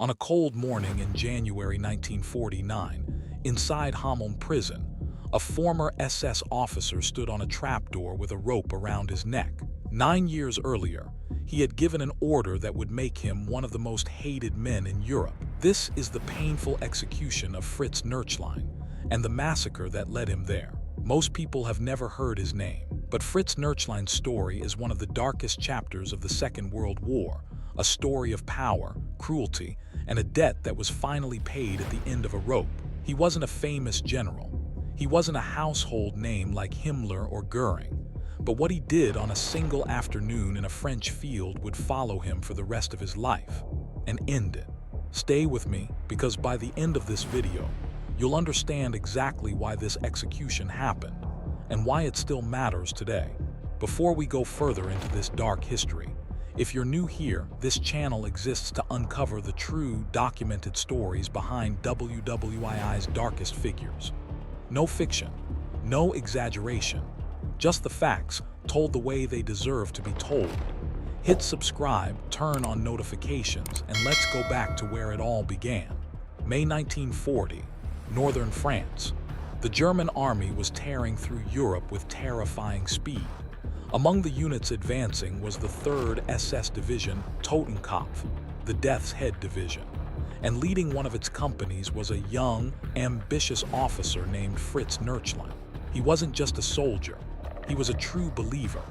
On a cold morning in January 1949, inside Hameln Prison, a former SS officer stood on a trapdoor with a rope around his neck. 9 years earlier, he had given an order that would make him one of the most hated men in Europe. This is the painful execution of Fritz Knöchlein and the massacre that led him there. Most people have never heard his name, but Fritz Knöchlein's story is one of the darkest chapters of the Second World War, a story of power, cruelty, and a debt that was finally paid at the end of a rope. He wasn't a famous general. He wasn't a household name like Himmler or Goering. But what he did on a single afternoon in a French field would follow him for the rest of his life and end it. Stay with me, because by the end of this video, you'll understand exactly why this execution happened and why it still matters today. Before we go further into this dark history, if you're new here, this channel exists to uncover the true, documented stories behind WWII's darkest figures. No fiction, no exaggeration, just the facts told the way they deserve to be told. Hit subscribe, turn on notifications, and let's go back to where it all began. May 1940, northern France. The German army was tearing through Europe with terrifying speed. Among the units advancing was the 3rd SS Division, Totenkopf, the Death's Head Division. And leading one of its companies was a young, ambitious officer named Fritz Knöchlein. He wasn't just a soldier, he was a true believer.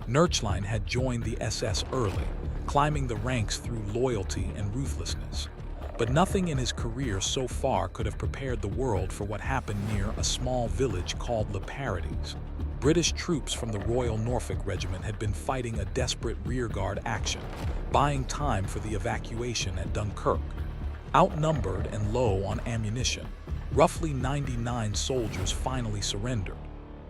Knöchlein had joined the SS early, climbing the ranks through loyalty and ruthlessness. But nothing in his career so far could have prepared the world for what happened near a small village called Paradis. British troops from the Royal Norfolk Regiment had been fighting a desperate rearguard action, buying time for the evacuation at Dunkirk. Outnumbered and low on ammunition, roughly 99 soldiers finally surrendered.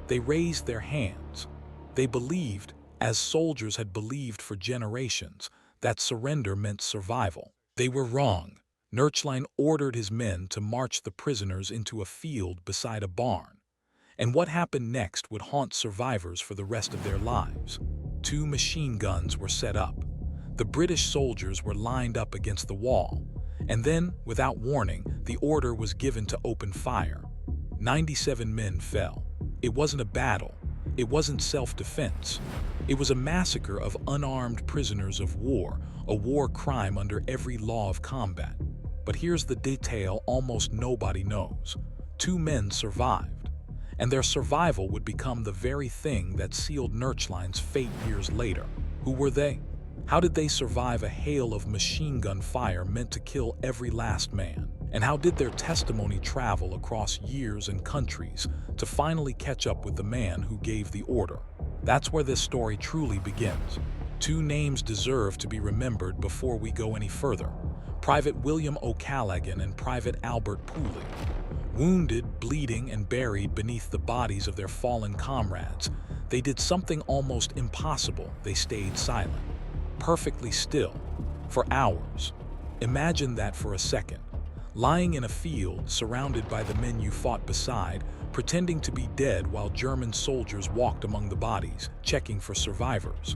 They raised their hands. They believed, as soldiers had believed for generations, that surrender meant survival. They were wrong. Knöchlein ordered his men to march the prisoners into a field beside a barn. And what happened next would haunt survivors for the rest of their lives. 2 machine guns were set up. The British soldiers were lined up against the wall. And then, without warning, the order was given to open fire. 97 men fell. It wasn't a battle. It wasn't self-defense. It was a massacre of unarmed prisoners of war, a war crime under every law of combat. But here's the detail almost nobody knows. 2 men survived, and their survival would become the very thing that sealed Knöchlein's fate years later. Who were they? How did they survive a hail of machine gun fire meant to kill every last man? And how did their testimony travel across years and countries to finally catch up with the man who gave the order? That's where this story truly begins. 2 names deserve to be remembered before we go any further. Private William O'Callaghan and Private Albert Pierrepoint. Wounded, bleeding, and buried beneath the bodies of their fallen comrades, they did something almost impossible. They stayed silent, perfectly still, for hours. Imagine that for a second. Lying in a field, surrounded by the men you fought beside, pretending to be dead while German soldiers walked among the bodies, checking for survivors.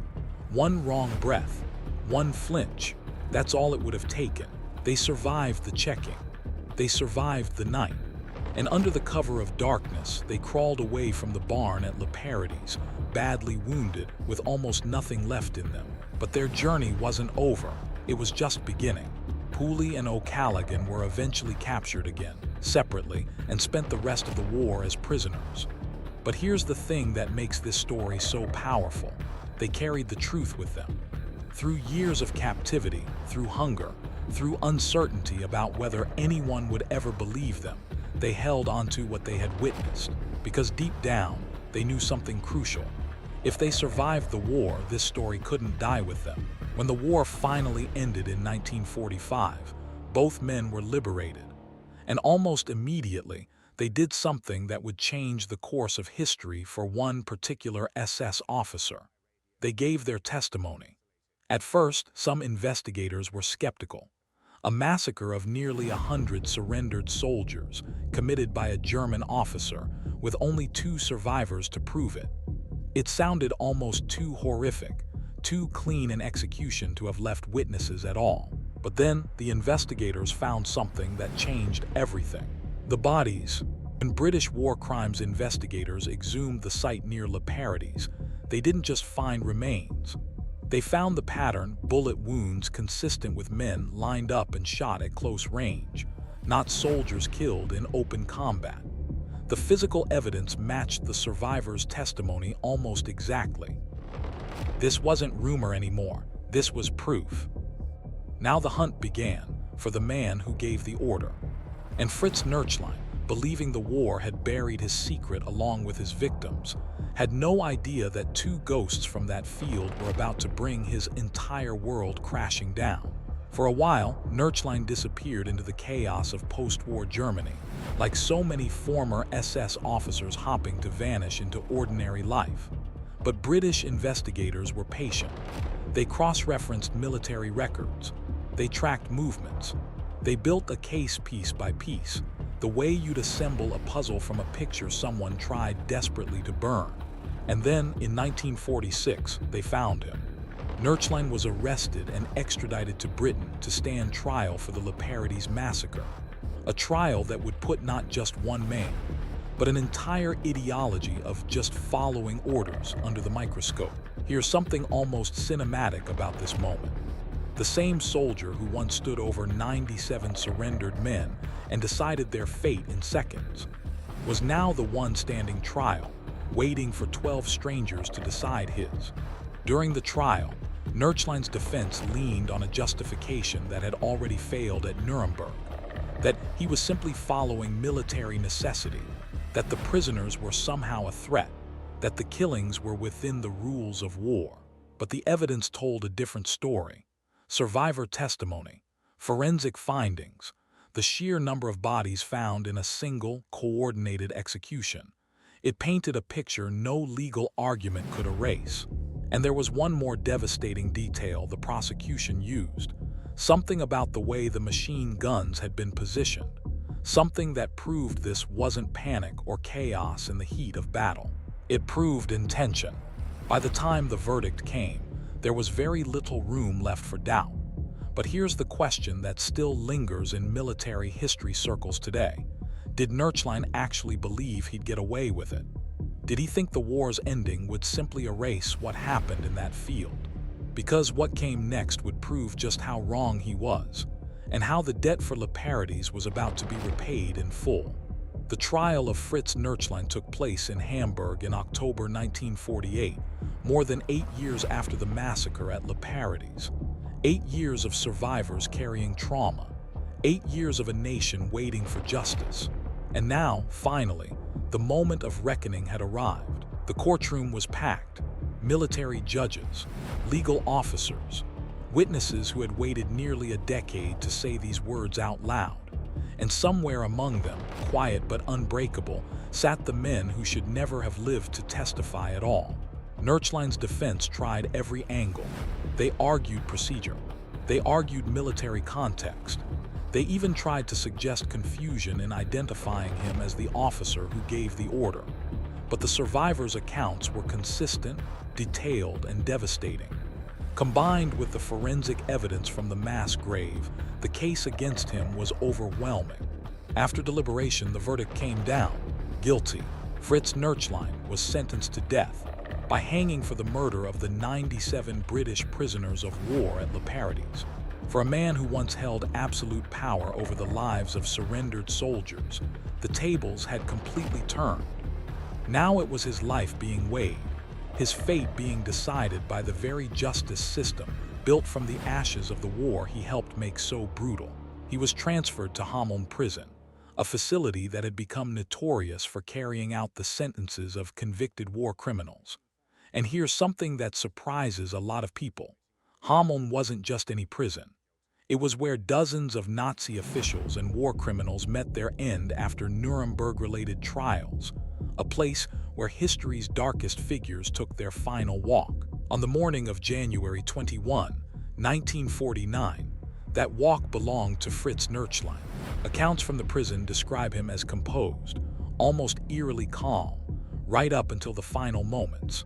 One wrong breath, one flinch, that's all it would have taken. They survived the checking. They survived the night. And under the cover of darkness, they crawled away from the barn at Paradis, badly wounded, with almost nothing left in them. But their journey wasn't over. It was just beginning. Pierrepoint and O'Callaghan were eventually captured again, separately, and spent the rest of the war as prisoners. But here's the thing that makes this story so powerful. They carried the truth with them. Through years of captivity, through hunger, through uncertainty about whether anyone would ever believe them, they held onto what they had witnessed, because deep down, they knew something crucial. If they survived the war, this story couldn't die with them. When the war finally ended in 1945, both men were liberated. And almost immediately, they did something that would change the course of history for one particular SS officer. They gave their testimony. At first, some investigators were skeptical. A massacre of nearly 100 surrendered soldiers, committed by a German officer, with only 2 survivors to prove it. It sounded almost too horrific, too clean an execution to have left witnesses at all. But then the investigators found something that changed everything. The bodies. When British war crimes investigators exhumed the site near Paradis, they didn't just find remains. They found the pattern, bullet wounds consistent with men lined up and shot at close range, not soldiers killed in open combat. The physical evidence matched the survivors' testimony almost exactly. This wasn't rumor anymore, this was proof. Now the hunt began for the man who gave the order. And Fritz Knöchlein, believing the war had buried his secret along with his victims, had no idea that two ghosts from that field were about to bring his entire world crashing down. For a while, Knöchlein disappeared into the chaos of post-war Germany, like so many former SS officers hopping to vanish into ordinary life. But British investigators were patient. They cross-referenced military records. They tracked movements. They built a case piece by piece, the way you'd assemble a puzzle from a picture someone tried desperately to burn. And then, in 1946, they found him. Knöchlein was arrested and extradited to Britain to stand trial for the Paradis massacre, a trial that would put not just one man, but an entire ideology of just following orders under the microscope. Here's something almost cinematic about this moment. The same soldier who once stood over 97 surrendered men and decided their fate in seconds was now the one standing trial, waiting for 12 strangers to decide his. During the trial, Knöchlein's defense leaned on a justification that had already failed at Nuremberg, that he was simply following military necessity, that the prisoners were somehow a threat, that the killings were within the rules of war. But the evidence told a different story. Survivor testimony, forensic findings, the sheer number of bodies found in a single, coordinated execution. It painted a picture no legal argument could erase. And there was one more devastating detail the prosecution used, something about the way the machine guns had been positioned, something that proved this wasn't panic or chaos in the heat of battle. It proved intention. By the time the verdict came, there was very little room left for doubt. But here's the question that still lingers in military history circles today. Did Knöchlein actually believe he'd get away with it? Did he think the war's ending would simply erase what happened in that field? Because what came next would prove just how wrong he was, and how the debt for Paradis was about to be repaid in full. The trial of Fritz Knöchlein took place in Hamburg in October 1948, more than 8 years after the massacre at Paradis. 8 years of survivors carrying trauma, 8 years of a nation waiting for justice. And now, finally, the moment of reckoning had arrived. The courtroom was packed. Military judges, legal officers, witnesses who had waited nearly a decade to say these words out loud. And somewhere among them, quiet but unbreakable, sat the men who should never have lived to testify at all. Knöchlein's defense tried every angle. They argued procedure. They argued military context. They even tried to suggest confusion in identifying him as the officer who gave the order. But the survivors' accounts were consistent, detailed, and devastating. Combined with the forensic evidence from the mass grave, the case against him was overwhelming. After deliberation, the verdict came down. Guilty. Fritz Knöchlein was sentenced to death by hanging for the murder of the 97 British prisoners of war at Paradis. For a man who once held absolute power over the lives of surrendered soldiers, the tables had completely turned. Now it was his life being weighed, his fate being decided by the very justice system built from the ashes of the war he helped make so brutal. He was transferred to Hameln Prison, a facility that had become notorious for carrying out the sentences of convicted war criminals. And here's something that surprises a lot of people. Hameln wasn't just any prison. It was where dozens of Nazi officials and war criminals met their end after Nuremberg-related trials, a place where history's darkest figures took their final walk. On the morning of January 21, 1949, that walk belonged to Fritz Knöchlein. Accounts from the prison describe him as composed, almost eerily calm, right up until the final moments.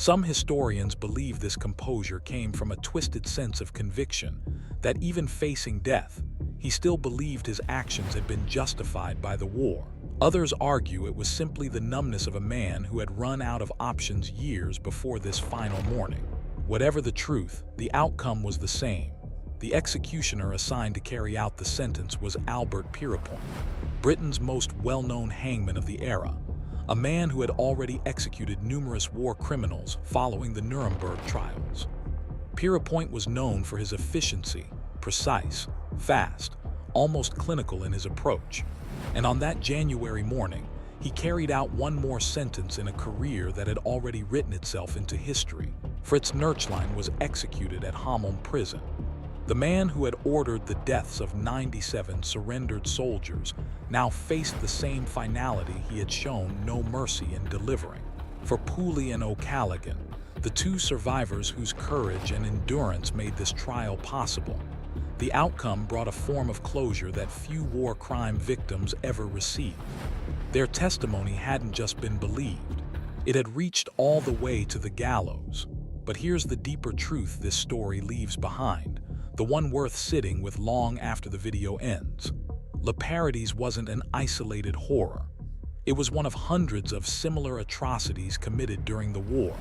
Some historians believe this composure came from a twisted sense of conviction that even facing death, he still believed his actions had been justified by the war. Others argue it was simply the numbness of a man who had run out of options years before this final morning. Whatever the truth, the outcome was the same. The executioner assigned to carry out the sentence was Albert Pierrepoint, Britain's most well-known hangman of the era, a man who had already executed numerous war criminals following the Nuremberg trials. Pierrepoint was known for his efficiency, precise, fast, almost clinical in his approach, and on that January morning, he carried out one more sentence in a career that had already written itself into history. Fritz Knöchlein was executed at Hameln Prison. The man who had ordered the deaths of 97 surrendered soldiers now faced the same finality he had shown no mercy in delivering. For Pooley and O'Callaghan, the two survivors whose courage and endurance made this trial possible, the outcome brought a form of closure that few war crime victims ever received. Their testimony hadn't just been believed, it had reached all the way to the gallows. But here's the deeper truth this story leaves behind, the one worth sitting with long after the video ends. Paradis wasn't an isolated horror. It was one of hundreds of similar atrocities committed during the war,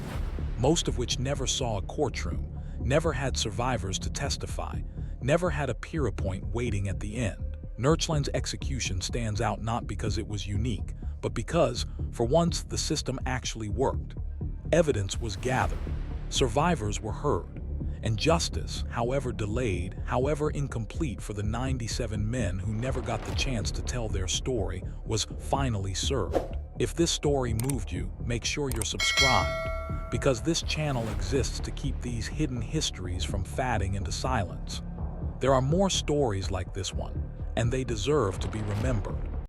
most of which never saw a courtroom, never had survivors to testify, never had a Pierrepoint waiting at the end. Knöchlein's execution stands out not because it was unique, but because, for once, the system actually worked. Evidence was gathered, survivors were heard, and justice, however delayed, however incomplete for the 97 men who never got the chance to tell their story, was finally served. If this story moved you, make sure you're subscribed, because this channel exists to keep these hidden histories from fading into silence. There are more stories like this one, and they deserve to be remembered.